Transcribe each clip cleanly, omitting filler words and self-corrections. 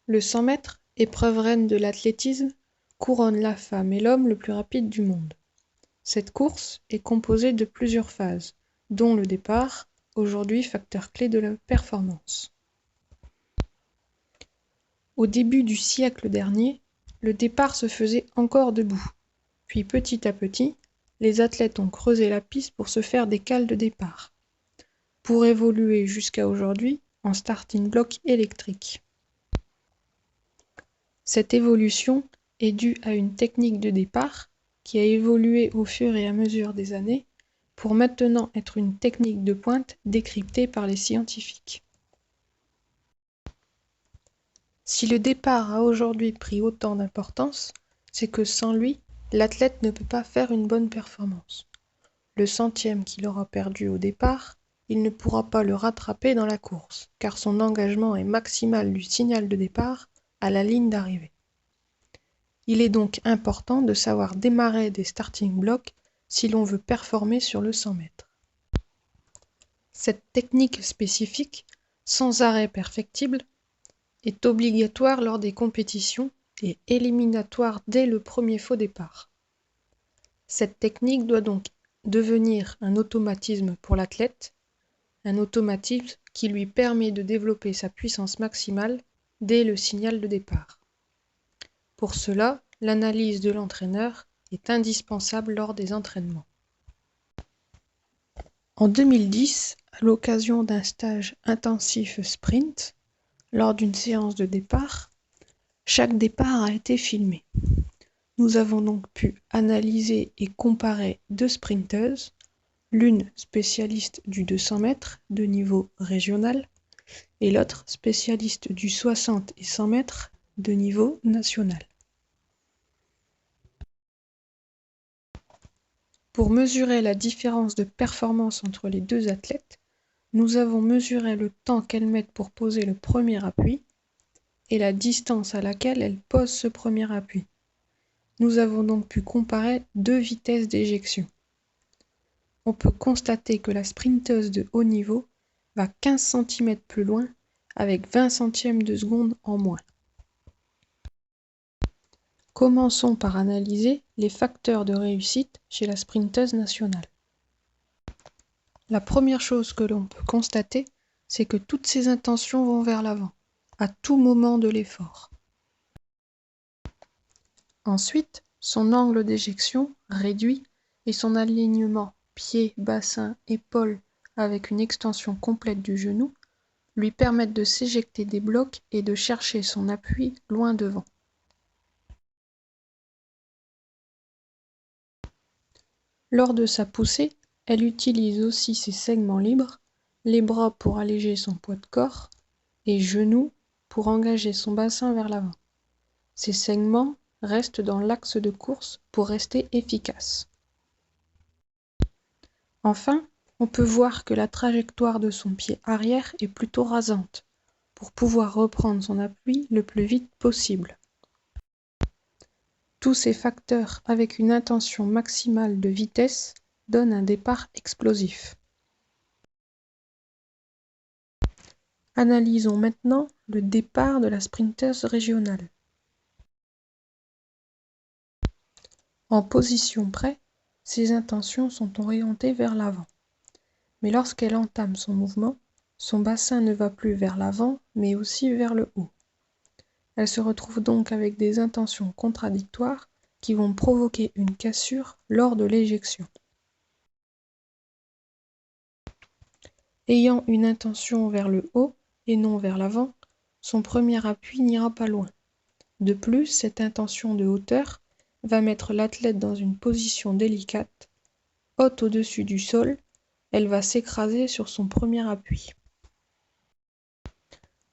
Le 100 mètres, épreuve reine de l'athlétisme, couronne la femme et l'homme le plus rapide du monde. Cette course est composée de plusieurs phases, dont le départ, aujourd'hui facteur clé de la performance. Au début du siècle dernier, le départ se faisait encore debout. Puis petit à petit, les athlètes ont creusé la piste pour se faire des cales de départ, pour évoluer jusqu'à aujourd'hui en starting block électrique. Cette évolution est due à une technique de départ qui a évolué au fur et à mesure des années pour maintenant être une technique de pointe décryptée par les scientifiques. Si le départ a aujourd'hui pris autant d'importance, c'est que sans lui, l'athlète ne peut pas faire une bonne performance. Le centième qu'il aura perdu au départ, il ne pourra pas le rattraper dans la course, car son engagement est maximal du signal de départ à la ligne d'arrivée. Il est donc important de savoir démarrer des starting blocks si l'on veut performer sur le 100 mètres. Cette technique spécifique, sans arrêt perfectible, est obligatoire lors des compétitions et éliminatoire dès le premier faux départ. Cette technique doit donc devenir un automatisme pour l'athlète, un automatisme qui lui permet de développer sa puissance maximale dès le signal de départ. Pour cela, l'analyse de l'entraîneur est indispensable lors des entraînements. En 2010, à l'occasion d'un stage intensif sprint, lors d'une séance de départ, chaque départ a été filmé. Nous avons donc pu analyser et comparer deux sprinteuses, l'une spécialiste du 200 mètres de niveau régional et l'autre spécialiste du 60 et 100 mètres de niveau national. Pour mesurer la différence de performance entre les deux athlètes, nous avons mesuré le temps qu'elles mettent pour poser le premier appui et la distance à laquelle elles posent ce premier appui. Nous avons donc pu comparer deux vitesses d'éjection. On peut constater que la sprinteuse de haut niveau va 15 cm plus loin avec 20 centièmes de seconde en moins. Commençons par analyser les facteurs de réussite chez la sprinteuse nationale. La première chose que l'on peut constater, c'est que toutes ses intentions vont vers l'avant, à tout moment de l'effort. Ensuite, son angle d'éjection réduit et son alignement pied, bassin, épaule avec une extension complète du genou lui permettent de s'éjecter des blocs et de chercher son appui loin devant. Lors de sa poussée, elle utilise aussi ses segments libres, les bras pour alléger son poids de corps et genoux pour engager son bassin vers l'avant. Ces segments restent dans l'axe de course pour rester efficaces. Enfin, on peut voir que la trajectoire de son pied arrière est plutôt rasante, pour pouvoir reprendre son appui le plus vite possible. Tous ces facteurs avec une intention maximale de vitesse donnent un départ explosif. Analysons maintenant le départ de la sprinteuse régionale. En position près, ses intentions sont orientées vers l'avant. Mais lorsqu'elle entame son mouvement, son bassin ne va plus vers l'avant, mais aussi vers le haut. Elle se retrouve donc avec des intentions contradictoires qui vont provoquer une cassure lors de l'éjection. Ayant une intention vers le haut et non vers l'avant, son premier appui n'ira pas loin. De plus, cette intention de hauteur va mettre l'athlète dans une position délicate, haute au-dessus du sol, elle va s'écraser sur son premier appui.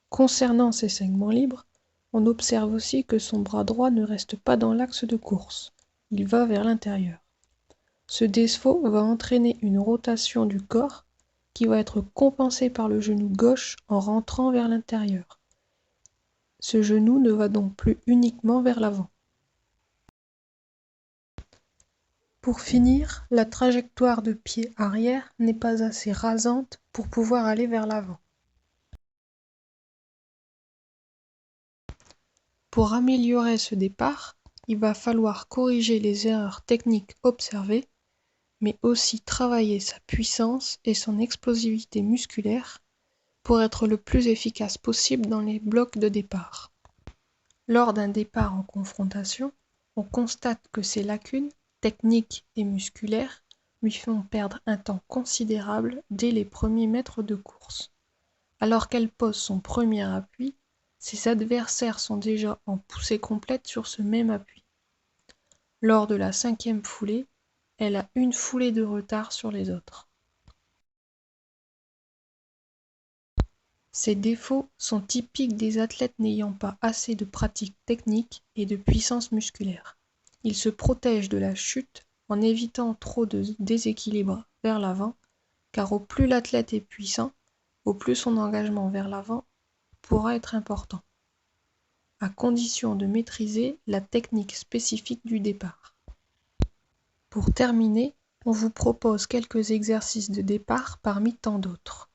Concernant ses segments libres, on observe aussi que son bras droit ne reste pas dans l'axe de course, il va vers l'intérieur. Ce défaut va entraîner une rotation du corps qui va être compensée par le genou gauche en rentrant vers l'intérieur. Ce genou ne va donc plus uniquement vers l'avant. Pour finir, la trajectoire de pied arrière n'est pas assez rasante pour pouvoir aller vers l'avant. Pour améliorer ce départ, il va falloir corriger les erreurs techniques observées, mais aussi travailler sa puissance et son explosivité musculaire pour être le plus efficace possible dans les blocs de départ. Lors d'un départ en confrontation, on constate que ces lacunes, techniques et musculaires, lui font perdre un temps considérable dès les premiers mètres de course. Alors qu'elle pose son premier appui, ses adversaires sont déjà en poussée complète sur ce même appui. Lors de la 5e foulée, elle a une foulée de retard sur les autres. Ces défauts sont typiques des athlètes n'ayant pas assez de pratique technique et de puissance musculaire. Ils se protègent de la chute en évitant trop de déséquilibre vers l'avant, car au plus l'athlète est puissant, au plus son engagement vers l'avant pourra être important, à condition de maîtriser la technique spécifique du départ. Pour terminer, on vous propose quelques exercices de départ parmi tant d'autres.